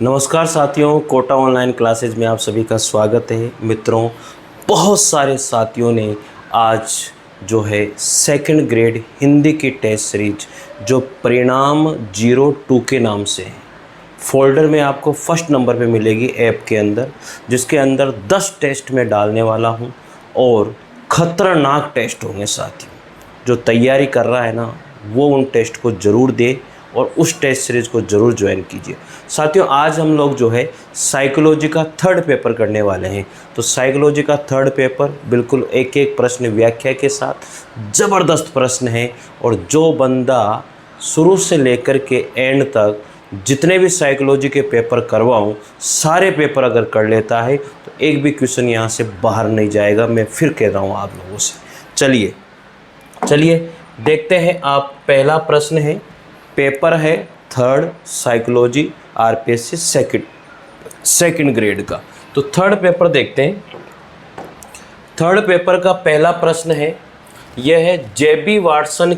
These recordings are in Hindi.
नमस्कार साथियों, कोटा ऑनलाइन क्लासेज में आप सभी का स्वागत है। मित्रों, बहुत सारे साथियों ने आज जो है सेकंड ग्रेड हिंदी की टेस्ट सीरीज जो परिणाम 02 के नाम से है, फोल्डर में आपको फर्स्ट नंबर पे मिलेगी ऐप के अंदर, जिसके अंदर 10 टेस्ट में डालने वाला हूँ और ख़तरनाक टेस्ट होंगे साथियों। जो तैयारी कर रहा है ना, वो उन टेस्ट को ज़रूर दे और उस टेस्ट सीरीज़ को ज़रूर ज्वाइन कीजिए। साथियों, आज हम लोग जो है साइकोलॉजी का थर्ड पेपर करने वाले हैं। तो साइकोलॉजी का थर्ड पेपर बिल्कुल एक एक प्रश्न व्याख्या के साथ ज़बरदस्त प्रश्न है, और जो बंदा शुरू से लेकर के एंड तक जितने भी साइकोलॉजी के पेपर करवाऊँ, सारे पेपर अगर कर लेता है तो एक भी क्वेश्चन यहाँ से बाहर नहीं जाएगा। मैं फिर कह रहा हूँ आप लोगों से। चलिए देखते हैं। आप पहला प्रश्न है, पेपर है third psychology RPSC second grade का। तो थर्ड पेपर देखते हैं। थर्ड पेपर का पहला प्रश्न है, यह है जेबी वाटसन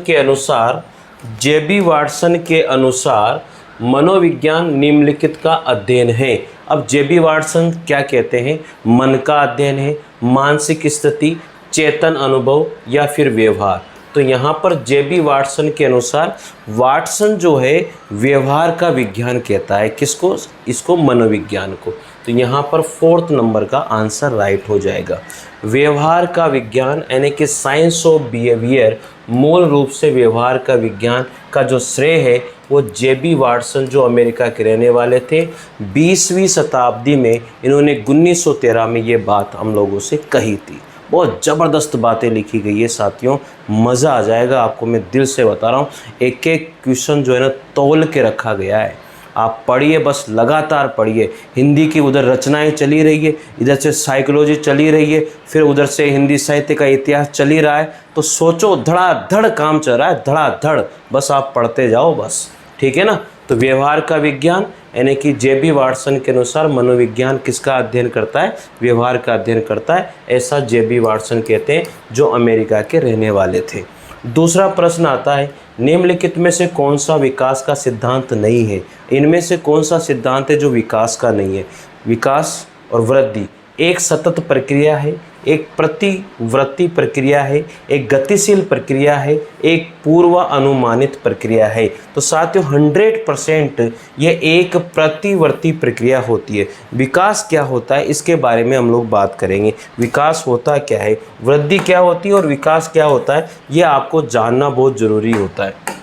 के अनुसार मनोविज्ञान निम्नलिखित का अध्ययन है। अब जेबी वाटसन क्या कहते हैं? मन का अध्ययन है, मानसिक स्थिति, चेतन अनुभव या फिर व्यवहार। तो यहाँ पर जेबी वाटसन के अनुसार वाटसन जो है व्यवहार का विज्ञान कहता है। किसको? इसको, मनोविज्ञान को। तो यहाँ पर फोर्थ नंबर का आंसर राइट हो जाएगा। व्यवहार का विज्ञान यानी कि साइंस ऑफ बिहेवियर, मूल रूप से व्यवहार का विज्ञान का जो श्रेय है वो जेबी वाटसन जो अमेरिका के रहने वाले थे, 20वीं शताब्दी में इन्होंने 1913 में ये बात हम लोगों से कही थी। बहुत ज़बरदस्त बातें लिखी गई है साथियों, मज़ा आ जाएगा आपको, मैं दिल से बता रहा हूँ। एक एक क्वेश्चन जो है ना तौल के रखा गया है। आप पढ़िए, बस लगातार पढ़िए। हिंदी की उधर रचनाएं चली रही है, इधर से साइकोलॉजी चली रही है, फिर उधर से हिंदी साहित्य का इतिहास चली रहा है। तो सोचो, धड़ाधड़ काम चल रहा है, धड़ाधड़। बस आप पढ़ते जाओ बस, ठीक है ना। तो व्यवहार का विज्ञान यानी कि जेबी वाटसन के अनुसार मनोविज्ञान किसका अध्ययन करता है? व्यवहार का अध्ययन करता है, ऐसा जेबी वाटसन कहते हैं, जो अमेरिका के रहने वाले थे। दूसरा प्रश्न आता है, निम्नलिखित में से कौन सा विकास का सिद्धांत नहीं है? इनमें से कौन सा सिद्धांत है जो विकास का नहीं है? विकास और वृद्धि एक सतत प्रक्रिया है, एक प्रतिवर्ती प्रक्रिया है, एक गतिशील प्रक्रिया है, एक पूर्व अनुमानित प्रक्रिया है। तो साथियों 100% ये एक प्रतिवर्ती प्रक्रिया होती है। विकास क्या होता है इसके बारे में हम लोग बात करेंगे। विकास होता क्या है, वृद्धि क्या होती है और विकास क्या होता है, ये आपको जानना बहुत ज़रूरी होता है।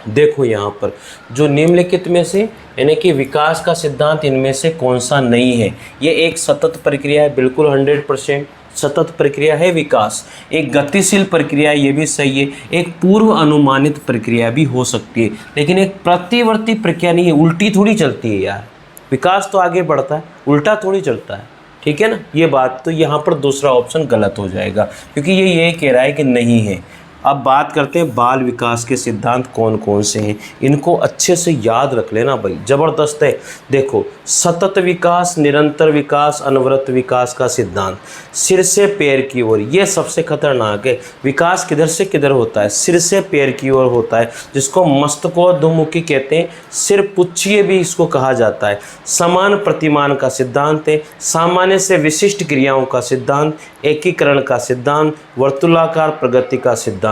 देखो यहाँ पर जो निम्नलिखित में से यानी कि विकास का सिद्धांत इनमें से कौन सा नहीं है? ये एक सतत प्रक्रिया है, बिल्कुल 100% सतत प्रक्रिया है विकास। एक गतिशील प्रक्रिया, ये भी सही है। एक पूर्व अनुमानित प्रक्रिया भी हो सकती है, लेकिन एक प्रतिवर्ती प्रक्रिया नहीं है। उल्टी थोड़ी चलती है यार, विकास तो आगे बढ़ता है, उल्टा थोड़ी चलता है, ठीक है ना। ये बात तो यहाँ पर दूसरा ऑप्शन गलत हो जाएगा, क्योंकि ये कह रहा है कि नहीं है। अब बात करते हैं बाल विकास के सिद्धांत कौन कौन से हैं। इनको अच्छे से याद रख लेना भाई, ज़बरदस्त है। देखो, सतत विकास, निरंतर विकास, अनवरत विकास का सिद्धांत, सिर से पैर की ओर, ये सबसे खतरनाक है। विकास किधर से किधर होता है? सिर से पैर की ओर होता है, जिसको मस्तकोद्मुखी कहते हैं, सिर पुच्छिए भी इसको कहा जाता है। समान प्रतिमान का सिद्धांत है, सामान्य से विशिष्ट क्रियाओं का सिद्धांत, एकीकरण का सिद्धांत, वर्तुलाकार प्रगति का सिद्धांत।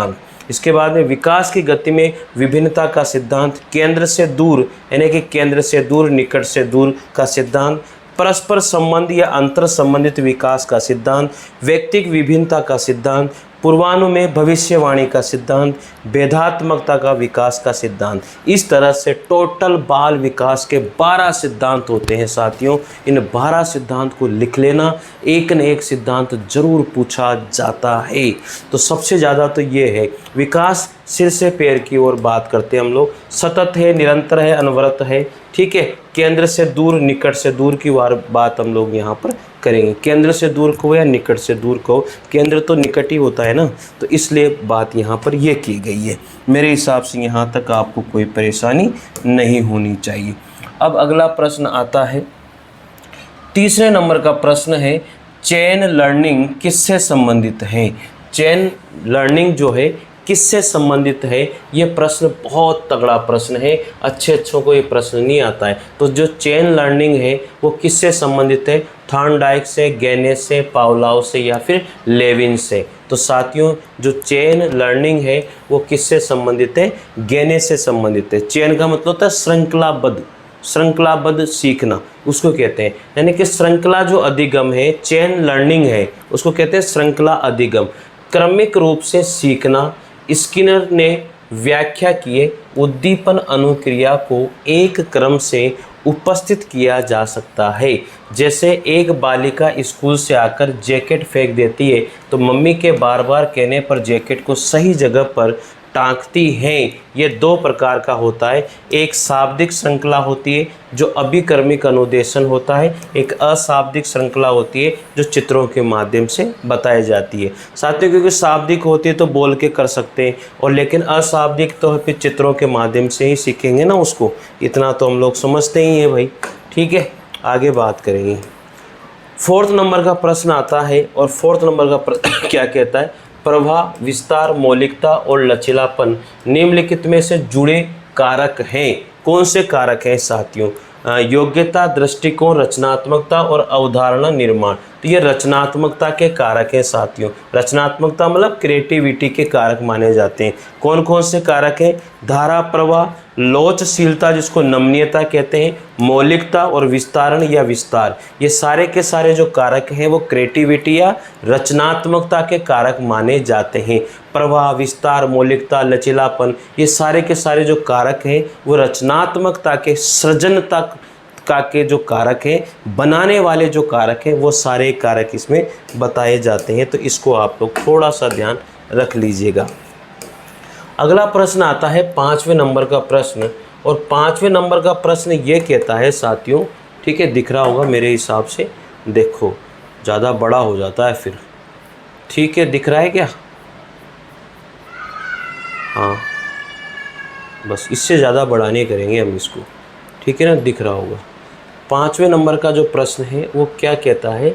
इसके बाद में विकास की गति में विभिन्नता का सिद्धांत, केंद्र से दूर यानी कि केंद्र से दूर, निकट से दूर का सिद्धांत, परस्पर संबंध या अंतर संबंधित विकास का सिद्धांत, व्यक्तिगत विभिन्नता का सिद्धांत, पूर्वानुमेय भविष्यवाणी का सिद्धांत, भेदात्मकता का विकास का सिद्धांत। इस तरह से टोटल बाल विकास के 12 सिद्धांत होते हैं साथियों। इन 12 सिद्धांत को लिख लेना, एक न एक सिद्धांत जरूर पूछा जाता है। तो सबसे ज़्यादा तो ये है विकास, सिर से पैर की ओर बात करते हैं हम लोग, सतत है, निरंतर है, अनवरत है, ठीक है। केंद्र से दूर, निकट से दूर की बात हम लोग यहाँ पर करेंगे। केंद्र से दूर कहो या निकट से दूर कहो, केंद्र तो निकट ही होता है ना, तो इसलिए बात यहाँ पर ये की गई है। मेरे हिसाब से यहाँ तक आपको कोई परेशानी नहीं होनी चाहिए। अब अगला प्रश्न आता है, तीसरे नंबर का प्रश्न है, चेन लर्निंग किससे संबंधित है? चेन लर्निंग जो है किससे संबंधित है? ये प्रश्न बहुत तगड़ा प्रश्न है, अच्छों को ये प्रश्न नहीं आता है। तो जो चेन लर्निंग है वो किससे संबंधित है? थॉर्नडाइक से, गैनेस से, पावलोव से या फिर लेविन से। तो साथियों जो चेन लर्निंग है वो किससे संबंधित है? गैनेस से संबंधित है। चेन का मतलब होता है श्रृंखलाबद्ध सीखना, उसको कहते हैं। यानी कि श्रृंखला जो अधिगम है, चेन लर्निंग है, उसको कहते हैं श्रृंखला अधिगम, क्रमिक रूप से सीखना। स्किनर ने व्याख्या किए उद्दीपन अनुक्रिया को एक क्रम से उपस्थित किया जा सकता है। जैसे एक बालिका स्कूल से आकर जैकेट फेंक देती है तो मम्मी के बार बार कहने पर जैकेट को सही जगह पर टाँगती हैं। ये दो प्रकार का होता है, एक शाब्दिक श्रृंखला होती है जो अभिकर्मिक अनुदेशन होता है, एक अशाब्दिक श्रृंखला होती है जो चित्रों के माध्यम से बताई जाती है। साथियों क्योंकि शाब्दिक होती है तो बोल के कर सकते हैं, और लेकिन अशाब्दिक तो फिर चित्रों के माध्यम से ही सीखेंगे ना उसको, इतना तो हम लोग समझते ही हैं भाई। ठीक है, आगे बात करेंगे। 4th नंबर का प्रश्न आता है, और 4th नंबर का क्या कहता है? प्रवाह, विस्तार, मौलिकता और लचीलापन निम्नलिखित में से जुड़े कारक हैं। कौन से कारक हैं साथियों? योग्यता, दृष्टिकोण, रचनात्मकता और अवधारणा निर्माण। तो ये रचनात्मकता के कारक हैं साथियों। रचनात्मकता मतलब क्रिएटिविटी के कारक माने जाते हैं। कौन कौन से कारक हैं? धारा प्रवाह, लोचशीलता जिसको नमनीयता कहते हैं, मौलिकता और विस्तारण या विस्तार। ये सारे के सारे जो कारक हैं वो क्रिएटिविटी या रचनात्मकता के कारक माने जाते हैं। प्रवाह, विस्तार, मौलिकता, लचीलापन, ये सारे के सारे जो कारक हैं वो रचनात्मकता के, सृजनता का के जो कारक हैं, बनाने वाले जो कारक हैं, वो सारे कारक इसमें बताए जाते हैं। तो इसको आप लोग थोड़ा सा ध्यान रख लीजिएगा। अगला प्रश्न आता है 5वें नंबर का प्रश्न, और 5वें नंबर का प्रश्न ये कहता है साथियों, ठीक है, दिख रहा होगा मेरे हिसाब से, देखो ज़्यादा बड़ा हो जाता है फिर। ठीक है, दिख रहा है क्या? हाँ, बस इससे ज़्यादा बड़ा नहीं करेंगे हम इसको, ठीक है ना, दिख रहा होगा। 5वें नंबर का जो प्रश्न है वो क्या कहता है?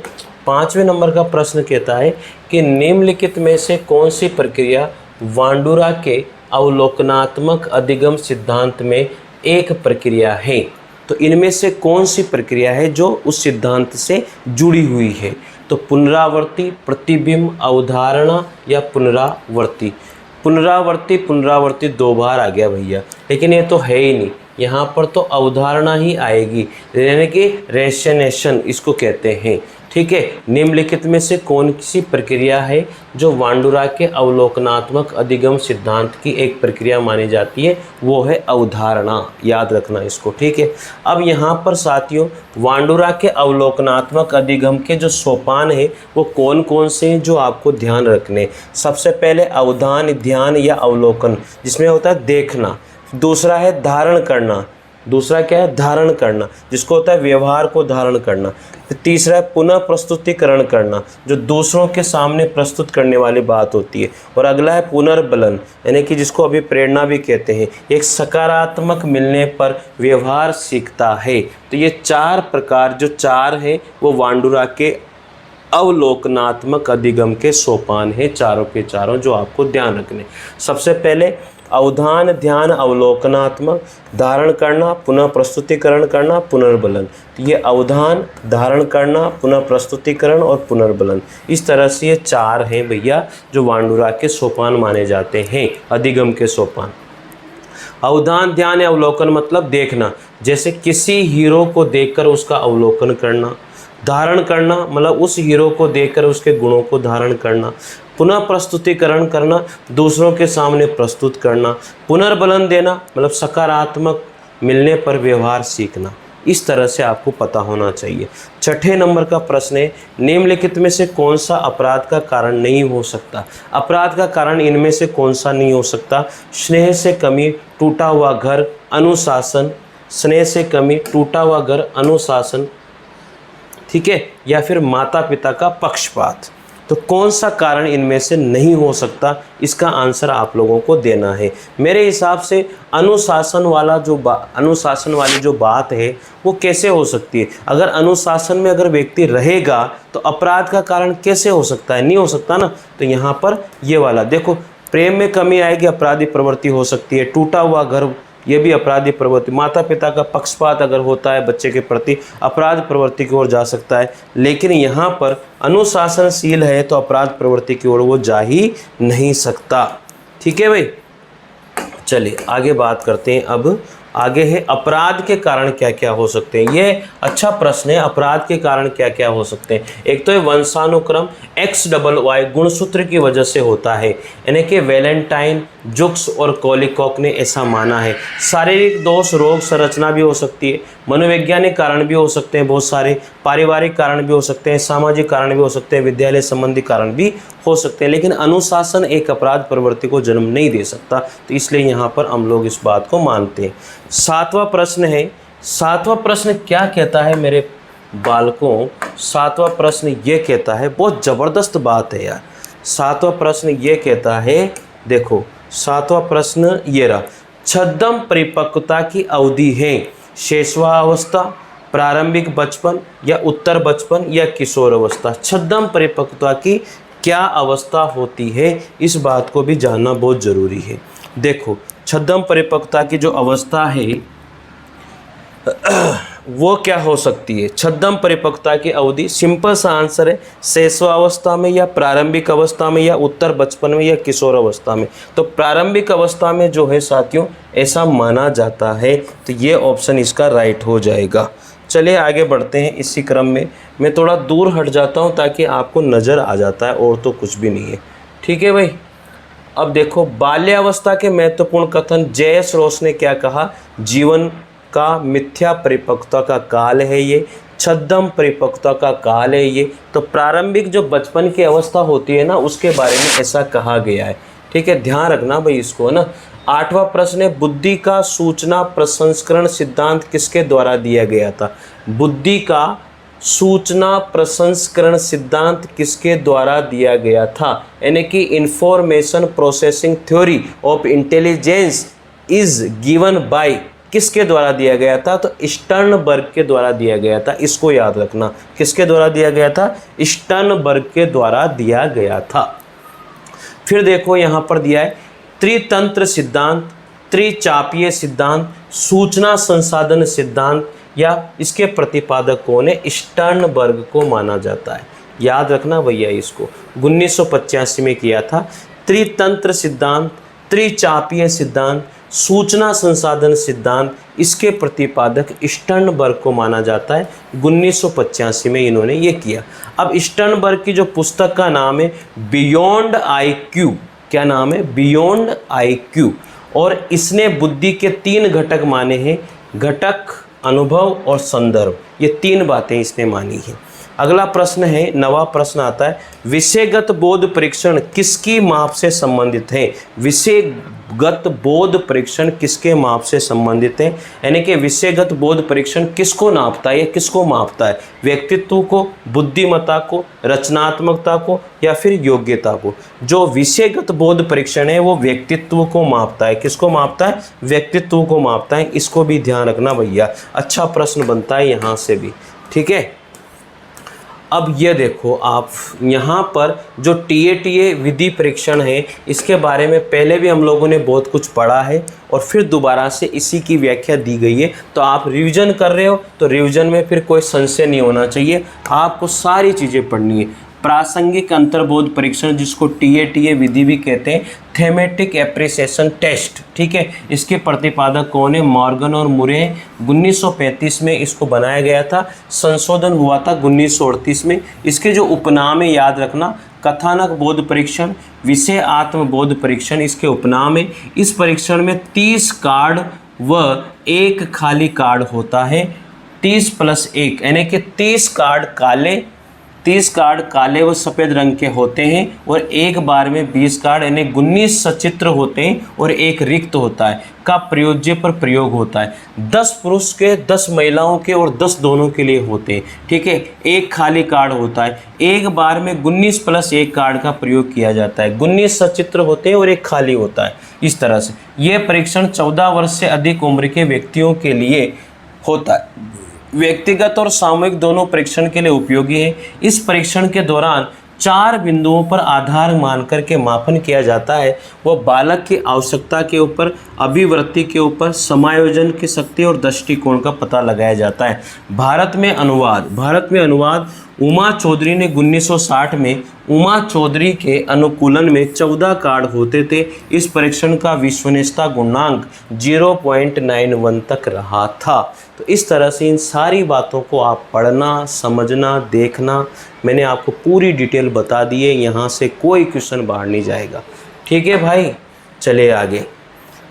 5वें नंबर का प्रश्न कहता है कि निम्नलिखित में से कौन सी प्रक्रिया वांडूरा के अवलोकनात्मक अधिगम सिद्धांत में एक प्रक्रिया है? तो इनमें से कौन सी प्रक्रिया है जो उस सिद्धांत से जुड़ी हुई है? तो पुनरावर्ती, प्रतिबिंब, अवधारणा या पुनरावर्ती। पुनरावर्ती 2 बार आ गया भैया, लेकिन ये तो है ही नहीं, यहाँ पर तो अवधारणा ही आएगी, यानी कि रेशनेशन इसको कहते हैं। ठीक है, निम्नलिखित में से कौन सी प्रक्रिया है जो वांडूरा के अवलोकनात्मक अधिगम सिद्धांत की एक प्रक्रिया मानी जाती है? वो है अवधारणा, याद रखना इसको। ठीक है, अब यहाँ पर साथियों वांडूरा के अवलोकनात्मक अधिगम के जो सोपान है वो कौन कौन से हैं जो आपको ध्यान रखने? सबसे पहले अवधान, ध्यान या अवलोकन, जिसमें होता है देखना। दूसरा है धारण करना, दूसरा क्या है? धारण करना, जिसको होता है व्यवहार को धारण करना। फिर तीसरा है पुनः प्रस्तुतिकरण करना, जो दूसरों के सामने प्रस्तुत करने वाली बात होती है। और अगला है पुनर्बलन, यानी कि जिसको अभी प्रेरणा भी कहते हैं, एक सकारात्मक मिलने पर व्यवहार सीखता है। तो ये 4 प्रकार जो 4 है वो वांडूरा के अवलोकनात्मक अधिगम के सोपान है, चारों के चारों जो आपको ध्यान रखने। सबसे पहले अवधान, ध्यान, अवलोकनात्मक, धारण करना, पुनः प्रस्तुतिकरण करना, पुनर्बलन। तो ये अवधान, धारण करना, पुनः प्रस्तुतिकरण और पुनर्बलन, इस तरह से ये 4 हैं भैया जो वांडूरा के सोपान माने जाते हैं, अधिगम के सोपान। अवधान, ध्यान, अवलोकन मतलब देखना, जैसे किसी हीरो को देखकर उसका अवलोकन करना। धारण करना मतलब उस हीरो को देखकर उसके गुणों को धारण करना। पुनः प्रस्तुतिकरण करना, दूसरों के सामने प्रस्तुत करना। पुनर्बलन देना मतलब सकारात्मक मिलने पर व्यवहार सीखना। इस तरह से आपको पता होना चाहिए। 6ठे नंबर का प्रश्न है, निम्नलिखित में से कौन सा अपराध का कारण नहीं हो सकता? अपराध का कारण इनमें से कौन सा नहीं हो सकता? स्नेह से कमी, टूटा हुआ घर, अनुशासन। स्नेह से कमी, टूटा हुआ घर, अनुशासन, ठीक है, या फिर माता पिता का पक्षपात। तो कौन सा कारण इनमें से नहीं हो सकता? इसका आंसर आप लोगों को देना है। मेरे हिसाब से अनुशासन वाली जो बात है वो कैसे हो सकती है? अगर अनुशासन में अगर व्यक्ति रहेगा तो अपराध का कारण कैसे हो सकता है? नहीं हो सकता ना। तो यहाँ पर ये वाला देखो, प्रेम में कमी आएगी, आपराधिक प्रवृत्ति हो सकती है। टूटा हुआ घर, ये भी अपराधी प्रवृत्ति। माता पिता का पक्षपात अगर होता है बच्चे के प्रति, अपराध प्रवृत्ति की ओर जा सकता है। लेकिन यहाँ पर अनुशासनशील है तो अपराध प्रवृत्ति की ओर वो जा ही नहीं सकता। ठीक है भाई, चलिए आगे बात करते हैं। अब आगे है अपराध के कारण क्या क्या हो सकते हैं। ये अच्छा प्रश्न है, अपराध के कारण क्या क्या हो सकते हैं। एक तो ये वंशानुक्रम XYY गुणसूत्र की वजह से होता है, यानी कि वैलेंटाइन, जुक्स और कोलिकॉक ने ऐसा माना है। शारीरिक दोष, रोग संरचना भी हो सकती है, मनोवैज्ञानिक कारण भी हो सकते हैं बहुत सारे, पारिवारिक कारण भी हो सकते हैं, सामाजिक कारण भी हो सकते हैं, विद्यालय संबंधी कारण भी हो सकते हैं। लेकिन अनुशासन एक अपराध प्रवृत्ति को जन्म नहीं दे सकता, तो इसलिए यहाँ पर हम लोग इस बात को मानते हैं। 7वां प्रश्न है, 7वां प्रश्न क्या कहता है मेरे बालकों? 7वां प्रश्न ये कहता है, बहुत ज़बरदस्त बात है यार। 7वां प्रश्न ये कहता है, देखो 7वां प्रश्न ये रहा, छद्म परिपक्वता की अवधि है शैशवा अवस्था, प्रारंभिक बचपन या उत्तर बचपन या किशोर अवस्था। छद्म परिपक्वता की क्या अवस्था होती है, इस बात को भी जानना बहुत ज़रूरी है। देखो छद्म परिपक्वता की जो अवस्था है वो क्या हो सकती है? छद्म परिपक्वता की अवधि, सिंपल सा आंसर है, शैशवावस्था में या प्रारंभिक अवस्था में या उत्तर बचपन में या किशोर अवस्था में। तो प्रारंभिक अवस्था में जो है साथियों ऐसा माना जाता है, तो ये ऑप्शन इसका राइट हो जाएगा। चलिए आगे बढ़ते हैं। इसी क्रम में मैं थोड़ा दूर हट जाता हूँ ताकि आपको नज़र आ जाता है, और तो कुछ भी नहीं है। ठीक है भाई, अब देखो बाल्यावस्था के महत्वपूर्ण कथन। जे.एस. रोस ने क्या कहा? जीवन का मिथ्या परिपक्वता का काल है ये, छद्म परिपक्वता का काल है ये। तो प्रारंभिक जो बचपन की अवस्था होती है ना, उसके बारे में ऐसा कहा गया है। ठीक है, ध्यान रखना भाई इसको, है ना। 8वां प्रश्न है, बुद्धि का सूचना प्रसंस्करण सिद्धांत किसके द्वारा दिया गया था? बुद्धि का सूचना प्रसंस्करण सिद्धांत किसके द्वारा दिया गया था? यानी कि information processing theory of intelligence is given by, किसके द्वारा दिया गया था? तो स्टर्नबर्ग के द्वारा दिया गया था। इसको याद रखना, किसके द्वारा दिया गया था? स्टर्नबर्ग के द्वारा दिया गया था। फिर देखो यहाँ पर दिया है त्रितंत्र सिद्धांत, त्रिचापीय सिद्धांत, सूचना संसाधन सिद्धांत, या इसके प्रतिपादक कौन है? स्टर्नबर्ग को माना जाता है। याद रखना भैया इसको, 1985 में किया था। त्रितंत्र सिद्धांत, त्रिचापीय सिद्धांत, सूचना संसाधन सिद्धांत, इसके प्रतिपादक स्टर्नबर्ग को माना जाता है। 1985 में इन्होंने ये किया। अब स्टर्नबर्ग की जो पुस्तक का नाम है बियॉन्ड IQ, क्या नाम है? Beyond IQ। और इसने बुद्धि के 3 घटक माने हैं, घटक, अनुभव और संदर्भ। ये 3 बातें इसने मानी हैं। अगला प्रश्न है, 9वां प्रश्न आता है, विषयगत बोध परीक्षण किसकी माप से संबंधित है? विषयगत बोध परीक्षण किसके माप से संबंधित है? यानी कि विषयगत बोध परीक्षण किसको नापता है या किसको मापता है? व्यक्तित्व को, बुद्धिमत्ता को, रचनात्मकता को, या फिर योग्यता को? जो विषयगत बोध परीक्षण है वो व्यक्तित्व को मापता है। किसको मापता है? व्यक्तित्व को मापता है। इसको भी ध्यान रखना भैया, अच्छा प्रश्न बनता है यहाँ से भी। ठीक है, अब ये देखो आप यहाँ पर जो TA विधि परीक्षण है, इसके बारे में पहले भी हम लोगों ने बहुत कुछ पढ़ा है और फिर दोबारा से इसी की व्याख्या दी गई है। तो आप रिवीजन कर रहे हो तो रिवीजन में फिर कोई संशय नहीं होना चाहिए, आपको सारी चीज़ें पढ़नी है। प्रासंगिक अंतर्बोध परीक्षण, जिसको TA विधि भी कहते हैं, थेमेटिक एप्रिसिएशन टेस्ट। ठीक है, इसके प्रतिपादक कौन है? मॉर्गन और मुरे। 1935 में इसको बनाया गया था, संशोधन हुआ था 1938 में। इसके जो उपनाम है याद रखना, कथानक बोध परीक्षण, विषय आत्मबोध परीक्षण, इसके उपनाम है। इस परीक्षण में 30 कार्ड व 1 खाली कार्ड होता है। 30 + 1 यानी कि 30 कार्ड काले, 30 कार्ड काले व सफ़ेद रंग के होते हैं और एक बार में 20 कार्ड यानी 19 सचित्र होते हैं और एक रिक्त होता है का प्रयोज्य पर प्रयोग होता है। 10 पुरुष के, 10 महिलाओं के और 10 दोनों के लिए होते हैं। ठीक है, एक खाली कार्ड होता है। एक बार में 19 + 1 कार्ड का प्रयोग किया जाता है। 19 सचित्र होते हैं और एक खाली होता है। इस तरह से यह परीक्षण 14 वर्ष से अधिक उम्र के व्यक्तियों के लिए होता है। व्यक्तिगत और सामूहिक दोनों परीक्षण के लिए उपयोगी है। इस परीक्षण के दौरान 4 बिंदुओं पर आधार मानकर के मापन किया जाता है। वह बालक की आवश्यकता के ऊपर, अभिवृत्ति के ऊपर, समायोजन की शक्ति और दृष्टिकोण का पता लगाया जाता है। भारत में अनुवाद उमा चौधरी ने 1960 में उमा चौधरी के अनुकूलन में 14 कार्ड होते थे। इस परीक्षण का विश्वसनीयता गुणांक 0.91 तक रहा था। तो इस तरह से इन सारी बातों को आप पढ़ना, समझना, देखना, मैंने आपको पूरी डिटेल बता दी है। यहाँ से कोई क्वेश्चन बाहर नहीं जाएगा। ठीक है भाई, चलिए आगे।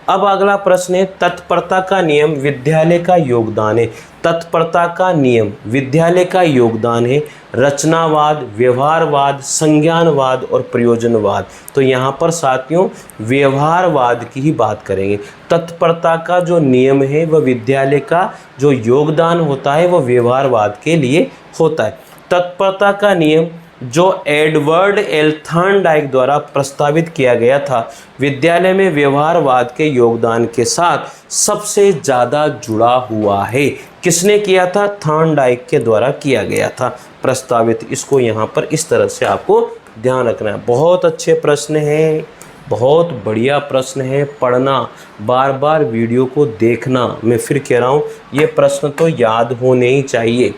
अब अगला प्रश्न है, तत्परता का नियम विद्यालय का योगदान है। तत्परता का नियम विद्यालय का योगदान है। रचनावाद, व्यवहारवाद, संज्ञानवाद और प्रयोजनवाद। तो यहाँ पर साथियों व्यवहारवाद की ही बात करेंगे। तत्परता का जो नियम है वह विद्यालय का जो योगदान होता है वह व्यवहारवाद के लिए होता है। तत्परता का नियम जो एडवर्ड एल थॉर्नडाइक द्वारा प्रस्तावित किया गया था, विद्यालय में व्यवहारवाद के योगदान के साथ सबसे ज़्यादा जुड़ा हुआ है। किसने किया था? थॉर्नडाइक के द्वारा किया गया था प्रस्तावित। इसको यहाँ पर इस तरह से आपको ध्यान रखना है। बहुत अच्छे प्रश्न हैं, बहुत बढ़िया प्रश्न है। पढ़ना, बार बार वीडियो को देखना। मैं फिर कह रहा हूँ ये प्रश्न तो याद होने ही चाहिए।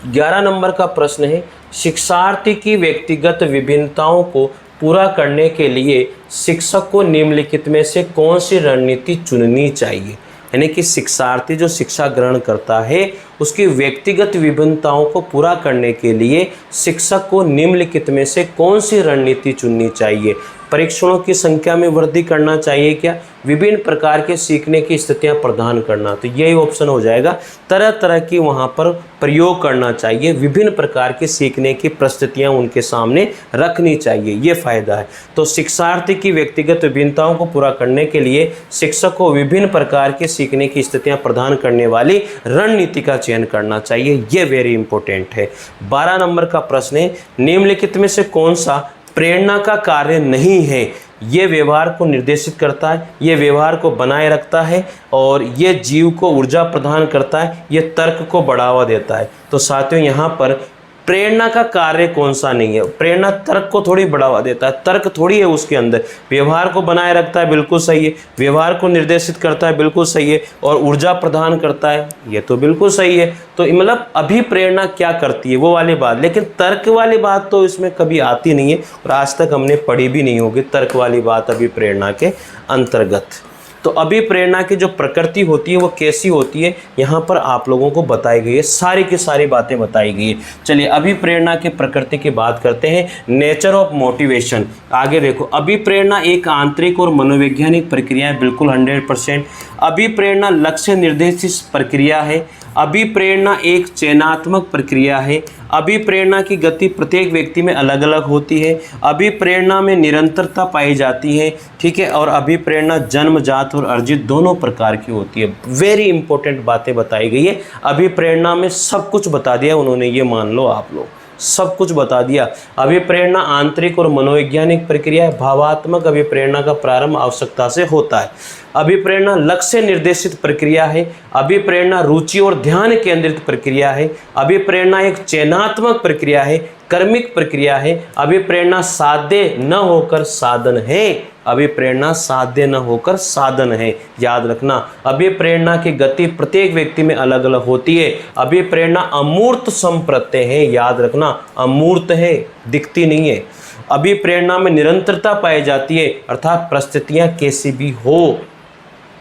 11 नंबर का प्रश्न है, शिक्षार्थी की व्यक्तिगत विभिन्नताओं को पूरा करने के लिए शिक्षक को निम्नलिखित में से कौन सी रणनीति चुननी चाहिए? यानी कि शिक्षार्थी जो शिक्षा ग्रहण करता है उसकी व्यक्तिगत विभिन्नताओं को पूरा करने के लिए शिक्षक को निम्नलिखित में से कौन सी रणनीति चुननी चाहिए? परीक्षणों की संख्या में वृद्धि करना चाहिए क्या? विभिन्न प्रकार के सीखने की स्थितियां प्रदान करना, तो यही ऑप्शन हो जाएगा। तरह तरह की वहां पर प्रयोग करना चाहिए, विभिन्न प्रकार की सीखने की परिस्थितियां उनके सामने रखनी चाहिए, ये फायदा है। तो शिक्षार्थी की व्यक्तिगत विभिन्नताओं को पूरा करने के लिए शिक्षक को विभिन्न प्रकार के सीखने की स्थितियां प्रदान करने वाली रणनीति का चयन करना चाहिए, ये वेरी इंपॉर्टेंट है। 12 नंबर का प्रश्न है, निम्नलिखित में से कौन सा प्रेरणा का कार्य नहीं है? ये व्यवहार को निर्देशित करता है, ये व्यवहार को बनाए रखता है और ये जीव को ऊर्जा प्रदान करता है, ये तर्क को बढ़ावा देता है। तो साथियों यहाँ पर प्रेरणा का कार्य कौन सा नहीं है? प्रेरणा तर्क को थोड़ी बढ़ावा देता है, तर्क थोड़ी है उसके अंदर। व्यवहार को बनाए रखता है, बिल्कुल सही है। व्यवहार को निर्देशित करता है, बिल्कुल सही है। और ऊर्जा प्रदान करता है, ये तो बिल्कुल सही है। तो मतलब अभी प्रेरणा क्या करती है वो वाली बात, लेकिन तर्क वाली बात तो इसमें कभी आती नहीं है और आज तक हमने पढ़ी भी नहीं होगी तर्क वाली बात अभी प्रेरणा के अंतर्गत। तो अभी प्रेरणा की जो प्रकृति होती है वो कैसी होती है यहाँ पर आप लोगों को बताई गई है, सारी की सारी बातें बताई गई है। चलिए अभी प्रेरणा की प्रकृति की बात करते हैं। नेचर ऑफ मोटिवेशन, आगे देखो। अभी प्रेरणा एक आंतरिक और मनोवैज्ञानिक प्रक्रिया है, बिल्कुल 100%। अभी प्रेरणा लक्ष्य निर्देशित प्रक्रिया है। अभी प्रेरणा एक चयनात्मक प्रक्रिया है। अभी प्रेरणा की गति प्रत्येक व्यक्ति में अलग अलग होती है। अभी प्रेरणा में निरंतरता पाई जाती है, ठीक है। और अभी प्रेरणा जन्मजात और अर्जित दोनों प्रकार की होती है। वेरी इंपॉर्टेंट बातें बताई गई है। अभी प्रेरणा में सब कुछ बता दिया उन्होंने, ये मान लो आप लोग, सब कुछ बता दिया। अभिप्रेरणा आंतरिक और मनोवैज्ञानिक प्रक्रिया है। भावात्मक अभिप्रेरणा का प्रारंभ आवश्यकता से होता है। अभिप्रेरणा लक्ष्य निर्देशित प्रक्रिया है। अभिप्रेरणा रुचि और ध्यान केंद्रित प्रक्रिया है। अभिप्रेरणा एक चयनात्मक प्रक्रिया है, कर्मिक प्रक्रिया है। अभिप्रेरणा साध्य न होकर साधन है। अभिप्रेरणा साध्य न होकर साधन है, याद रखना। अभिप्रेरणा की गति प्रत्येक व्यक्ति में अलग अलग होती है। अभिप्रेरणा अमूर्त संप्रत्यय है, याद रखना, अमूर्त है, दिखती नहीं है। अभिप्रेरणा में निरंतरता पाई जाती है, अर्थात परिस्थितियां कैसी भी हो,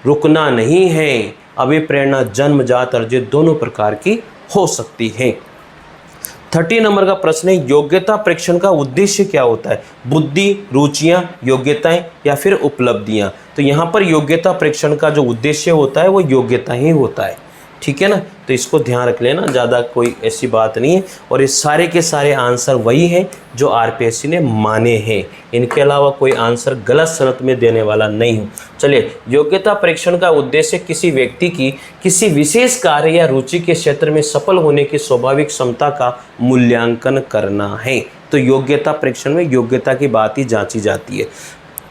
रुकना नहीं है। अभिप्रेरणा जन्मजात अर्जित दोनों प्रकार की हो सकती है। 30 नंबर का प्रश्न है, योग्यता परीक्षण का उद्देश्य क्या होता है? बुद्धि, रुचियां, योग्यताएं या फिर उपलब्धियां? तो यहाँ पर योग्यता परीक्षण का जो उद्देश्य होता है वो योग्यता ही होता है, ठीक है ना। तो इसको ध्यान रख लेना, ज़्यादा कोई ऐसी बात नहीं है। और ये सारे के सारे आंसर वही हैं जो आरपीएससी ने माने हैं, इनके अलावा कोई आंसर गलत शरत में देने वाला नहीं हूँ। चलिए, योग्यता परीक्षण का उद्देश्य किसी व्यक्ति की किसी विशेष कार्य या रुचि के क्षेत्र में सफल होने की स्वाभाविक क्षमता का मूल्यांकन करना है। तो योग्यता परीक्षण में योग्यता की बात ही जांची जाती है।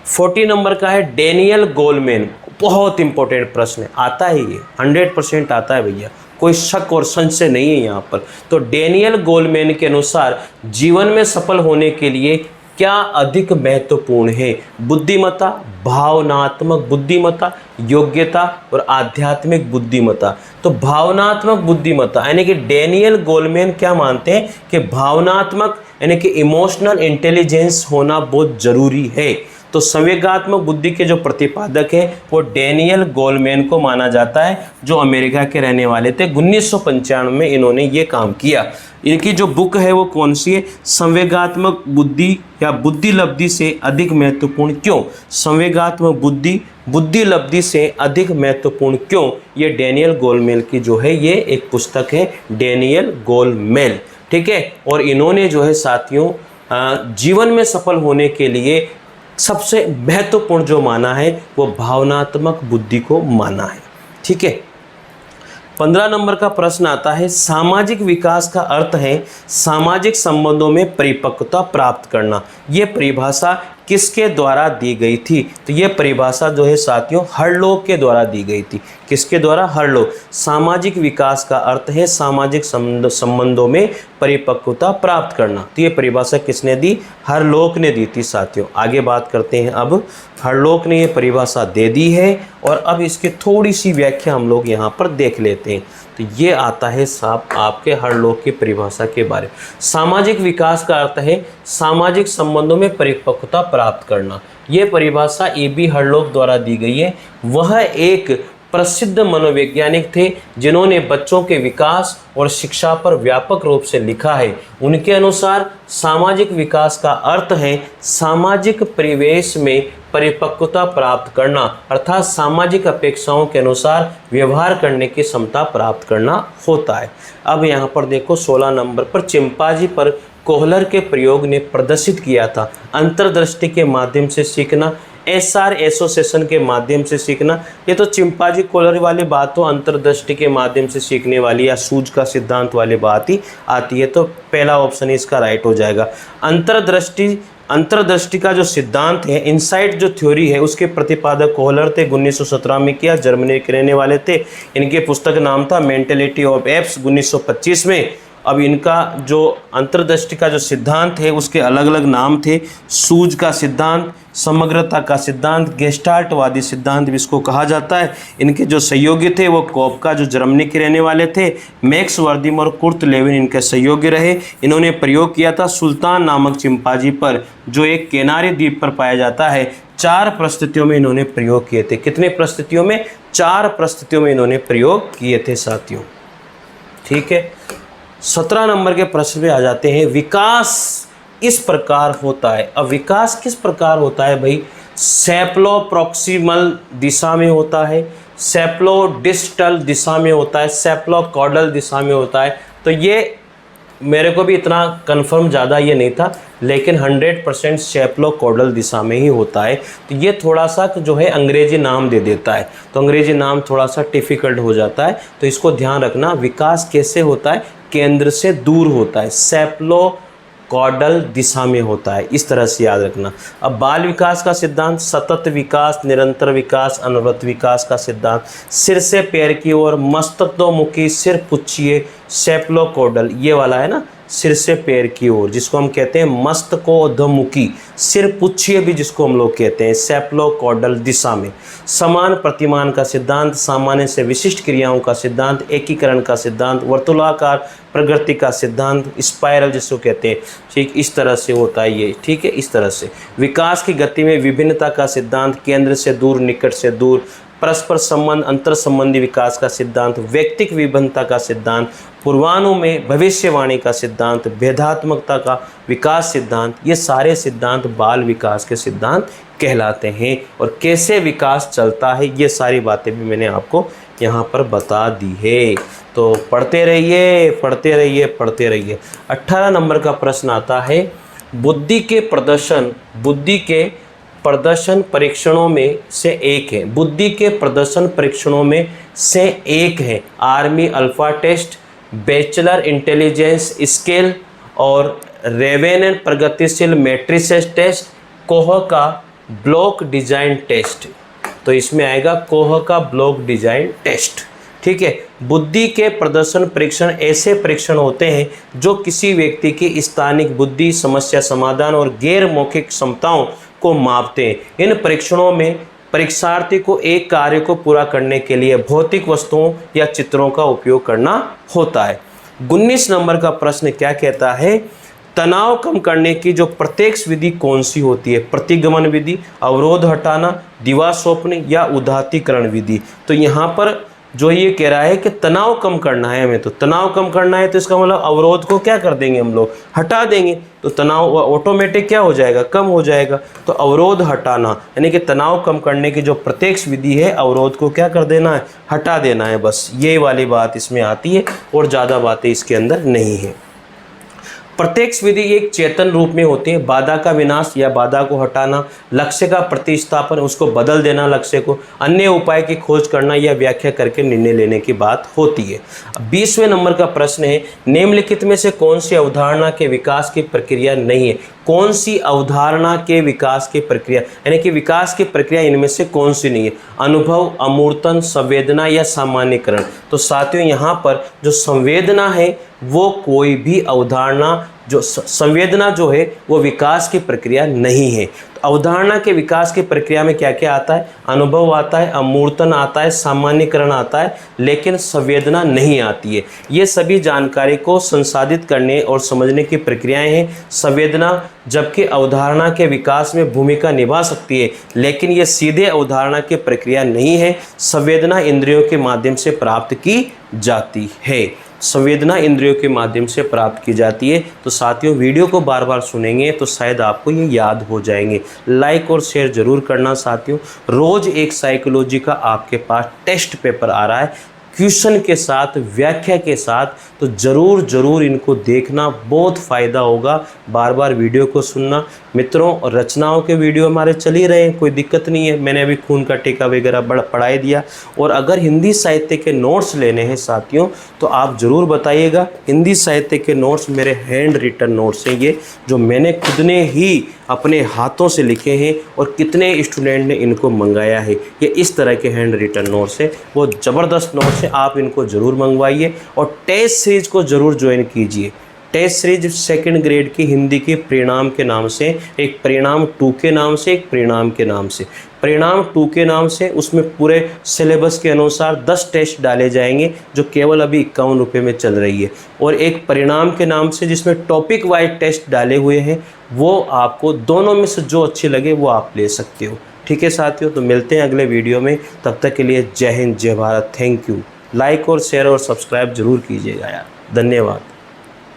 40 नंबर का है डेनियल गोलमैन, बहुत इंपॉर्टेंट प्रश्न है, आता है ये, 100% आता है भैया, कोई शक और संशय नहीं है यहाँ पर। तो डेनियल गोलमैन के अनुसार जीवन में सफल होने के लिए क्या अधिक महत्वपूर्ण है? बुद्धिमत्ता, भावनात्मक बुद्धिमत्ता, योग्यता और आध्यात्मिक बुद्धिमत्ता। तो भावनात्मक बुद्धिमत्ता यानी कि डेनियल गोलमैन क्या मानते हैं कि भावनात्मक यानी कि इमोशनल इंटेलिजेंस होना बहुत जरूरी है। तो संवेगात्मक बुद्धि के जो प्रतिपादक है वो डेनियल गोलमैन को माना जाता है, जो अमेरिका के रहने वाले थे। 1995 में इन्होंने ये काम किया। इनकी जो बुक है वो कौन सी है? संवेगात्मक बुद्धि या बुद्धि लब्धि से अधिक महत्वपूर्ण क्यों? संवेगात्मक बुद्धि बुद्धि लब्धि से अधिक महत्वपूर्ण क्यों? ये डेनियल गोलमैन की जो है ये एक पुस्तक है, डेनियल गोलमैन, ठीक है। और इन्होंने जो है साथियों जीवन में सफल होने के लिए सबसे महत्वपूर्ण जो माना है वो भावनात्मक बुद्धि को माना है, ठीक है। 15 नंबर का प्रश्न आता है, सामाजिक विकास का अर्थ है सामाजिक संबंधों में परिपक्वता प्राप्त करना। ये परिभाषा किसके द्वारा दी गई थी? तो ये परिभाषा जो है साथियों हरलोक के द्वारा दी गई थी। किसके द्वारा? हरलोक। सामाजिक विकास का अर्थ है सामाजिक संबंधों में परिपक्वता प्राप्त करना। तो ये परिभाषा किसने दी? हरलोक ने दी थी साथियों। आगे बात करते हैं। अब हरलोक ने ये परिभाषा दे दी है और अब इसकी थोड़ी सी व्याख्या हम लोग यहाँ पर देख लेते हैं। तो ये आता है साहब आपके हरलोक की परिभाषा के बारे में। सामाजिक विकास का अर्थ है सामाजिक संबंधों में परिपक्वता प्राप्त करना। ये परिभाषा ए.बी. हरलोक द्वारा दी गई है। वह एक प्रसिद्ध मनोवैज्ञानिक थे जिन्होंने बच्चों के विकास और शिक्षा पर व्यापक रूप से लिखा है। उनके अनुसार सामाजिक विकास का अर्थ है सामाजिक परिवेश में परिपक्वता प्राप्त करना, अर्थात सामाजिक अपेक्षाओं के अनुसार व्यवहार करने की क्षमता प्राप्त करना होता है। अब यहाँ पर देखो 16 नंबर पर चिंपांजी पर कोहलर के प्रयोग ने प्रदर्शित किया था अंतर्दृष्टि के माध्यम से सीखना, एसआर एसोसिएशन के माध्यम से सीखना। ये तो चिंपांजी कोहलर वाली बात तो अंतर्दृष्टि के माध्यम से सीखने वाली या सूझ का सिद्धांत वाली बात ही आती है। तो पहला ऑप्शन इसका राइट हो जाएगा। अंतर्दृष्टि का जो सिद्धांत है, इनसाइट जो थ्योरी है, उसके प्रतिपादक कोहलर थे। 1917 में किया, जर्मनी के रहने वाले थे। इनके पुस्तक नाम था मेंटेलिटी ऑफ एप्स 1925 में। अब इनका जो अंतर्दृष्टि का जो सिद्धांत है उसके अलग अलग नाम थे। सूझ का सिद्धांत, समग्रता का सिद्धांत, गेस्टाल्टवादी सिद्धांत भी इसको कहा जाता है। इनके जो सहयोगी थे वो कोपका जो जर्मनी के रहने वाले थे, मैक्स वर्दिम और कुर्ट लेविन इनके सहयोगी रहे। इन्होंने प्रयोग किया था सुल्तान नामक चिंपांजी पर, जो एक कैनारी द्वीप पर पाया जाता है। 4 परिस्थितियों में इन्होंने प्रयोग किए थे। कितने परिस्थितियों में? 4 परिस्थितियों में इन्होंने प्रयोग किए थे साथियों, ठीक है। 17 नंबर के प्रश्न पे आ जाते हैं। विकास इस प्रकार होता है। अब विकास किस प्रकार होता है भाई? सेप्लो प्रॉक्सिमल दिशा में होता है, सेप्लो डिस्टल दिशा में होता है, सेप्लो कॉडल दिशा में होता है। तो ये मेरे को भी इतना कंफर्म ज़्यादा ये नहीं था, लेकिन 100% सेप्लो कॉडल दिशा में ही होता है। तो ये थोड़ा सा जो है अंग्रेजी नाम दे देता है, तो अंग्रेजी नाम थोड़ा सा डिफ़िकल्ट हो जाता है। तो इसको ध्यान रखना। विकास कैसे होता है? केंद्र से दूर होता है, सेप्लो कॉडल दिशा में होता है, इस तरह से याद रखना। अब बाल विकास का सिद्धांत, सतत विकास, निरंतर विकास, अनवरत विकास का सिद्धांत, सिर से पैर की ओर, मस्तकोन्मुखी, सिर पुच्छिए, सेप्लो कॉडल, ये वाला है ना, सिर से पैर की ओर, जिसको हम कहते हैं मस्तकोन्मुखी, सिर पुच्छिए भी जिसको हम लोग कहते हैं, सेप्लो कॉडल दिशा में। समान प्रतिमान का सिद्धांत, सामान्य से विशिष्ट क्रियाओं का सिद्धांत, एकीकरण का सिद्धांत, वर्तुलाकार प्रगति का सिद्धांत, स्पाइरल जिसको कहते हैं, ठीक इस तरह से होता है ये, ठीक है। इस तरह से विकास की गति में विभिन्नता का सिद्धांत, केंद्र से दूर, निकट से दूर, परस्पर संबंध, अंतर संबंधी विकास का सिद्धांत, व्यक्तिक विभिन्नता का सिद्धांत, पूर्वानुमान में भविष्यवाणी का सिद्धांत, भेदात्मकता का विकास सिद्धांत, ये सारे सिद्धांत बाल विकास के सिद्धांत कहलाते हैं। और कैसे विकास चलता है ये सारी बातें भी मैंने आपको यहाँ पर बता दी है। तो पढ़ते रहिए, पढ़ते रहिए, पढ़ते रहिए। 18 नंबर का प्रश्न आता है, बुद्धि के प्रदर्शन परीक्षणों में से एक है। बुद्धि के प्रदर्शन परीक्षणों में से एक है army alpha test, bachelor intelligence scale और रेवेन प्रगतिशील मैट्रिसेस टेस्ट, कोह का ब्लॉक डिजाइन टेस्ट। तो इसमें आएगा कोह का ब्लॉक डिजाइन टेस्ट, ठीक है। बुद्धि के प्रदर्शन परीक्षण ऐसे परीक्षण होते हैं जो किसी व्यक्ति की स्थानिक बुद्धि, समस्या समाधान और गैर मौखिक क्षमताओं को मापते हैं। इन परीक्षणों में परीक्षार्थी को एक कार्य को पूरा करने के लिए भौतिक वस्तुओं या चित्रों का उपयोग करना होता है। 19 नंबर का प्रश्न क्या कहता है, तनाव कम करने की जो प्रत्यक्ष विधि कौन सी होती है? प्रतिगमन विधि, अवरोध हटाना, दीवार सौंपने या उदात्तीकरण विधि। तो यहाँ पर जो ये कह रहा है कि तनाव कम करना है हमें, तो तनाव कम करना है तो इसका मतलब अवरोध को क्या कर देंगे हम लोग, हटा देंगे, तो तनाव ऑटोमेटिक क्या हो जाएगा, कम हो जाएगा। तो अवरोध हटाना यानी कि तनाव कम करने की जो प्रत्यक्ष विधि है, अवरोध को क्या कर देना है, हटा देना है। बस ये वाली बात इसमें आती है और ज़्यादा बातें इसके अंदर नहीं है। प्रत्यक्ष विधि एक चेतन रूप में होती है। बाधा का विनाश या बाधा को हटाना, लक्ष्य का प्रतिस्थापन, उसको बदल देना, लक्ष्य को, अन्य उपाय की खोज करना या व्याख्या करके निर्णय लेने की बात होती है। 20वें नंबर का प्रश्न है, निम्नलिखित में से कौन सी अवधारणा के विकास की प्रक्रिया नहीं है? कौन सी अवधारणा के विकास की प्रक्रिया, यानी कि विकास की प्रक्रिया इनमें से कौन सी नहीं है? अनुभव, अमूर्तन, संवेदना या सामान्यकरण। तो साथियों यहाँ पर जो संवेदना है वो कोई भी अवधारणा, जो संवेदना जो है वो विकास की प्रक्रिया नहीं है। तो अवधारणा के विकास की प्रक्रिया में क्या क्या आता है? अनुभव आता है, अमूर्तन आता है, सामान्यकरण आता है, लेकिन संवेदना नहीं आती है। ये सभी जानकारी को संसाधित करने और समझने की प्रक्रियाएं हैं। संवेदना जबकि अवधारणा के विकास में भूमिका निभा सकती है, लेकिन ये सीधे अवधारणा की प्रक्रिया नहीं है। संवेदना इंद्रियों के माध्यम से प्राप्त की जाती है। संवेदना इंद्रियों के माध्यम से प्राप्त की जाती है। तो साथियों वीडियो को बार बार सुनेंगे तो शायद आपको ये याद हो जाएंगे। लाइक और शेयर जरूर करना साथियों। रोज़ एक साइकोलॉजी का आपके पास टेस्ट पेपर आ रहा है, क्वेश्चन के साथ, व्याख्या के साथ, तो ज़रूर इनको देखना, बहुत फ़ायदा होगा। बार बार वीडियो को सुनना। मित्रों, रचनाओं के वीडियो हमारे चल ही रहे हैं, कोई दिक्कत नहीं है। मैंने अभी खून का टीका वगैरह पढ़ाई दिया। और अगर हिंदी साहित्य के नोट्स लेने हैं साथियों तो आप ज़रूर बताइएगा। हिंदी साहित्य के नोट्स मेरे हैंड रिटन नोट्स हैं, ये जो मैंने खुद ने ही अपने हाथों से लिखे हैं और कितने स्टूडेंट ने इनको मंगाया है। ये इस तरह के हैंड रिटन नोट्स है, वो ज़बरदस्त नोट्स हैं। आप इनको ज़रूर मंगवाइए और टेस्ट सीरीज को ज़रूर ज्वाइन कीजिए। टेस्ट सीरीज 2nd ग्रेड की हिंदी के परिणाम के नाम से, एक परिणाम 2 के नाम से, एक परिणाम के नाम से। परिणाम 2 के नाम से उसमें पूरे सिलेबस के अनुसार 10 टेस्ट डाले जाएंगे जो केवल अभी 51 रुपये में चल रही है। और एक परिणाम के नाम से जिसमें टॉपिक वाइज टेस्ट डाले हुए हैं, वो आपको दोनों में से जो अच्छी लगे वो आप ले सकते हो। ठीक है साथियों, तो मिलते हैं अगले वीडियो में। तब तक के लिए जय हिंद, जय भारत, थैंक यू। लाइक और शेयर और सब्सक्राइब जरूर कीजिएगा यार। धन्यवाद।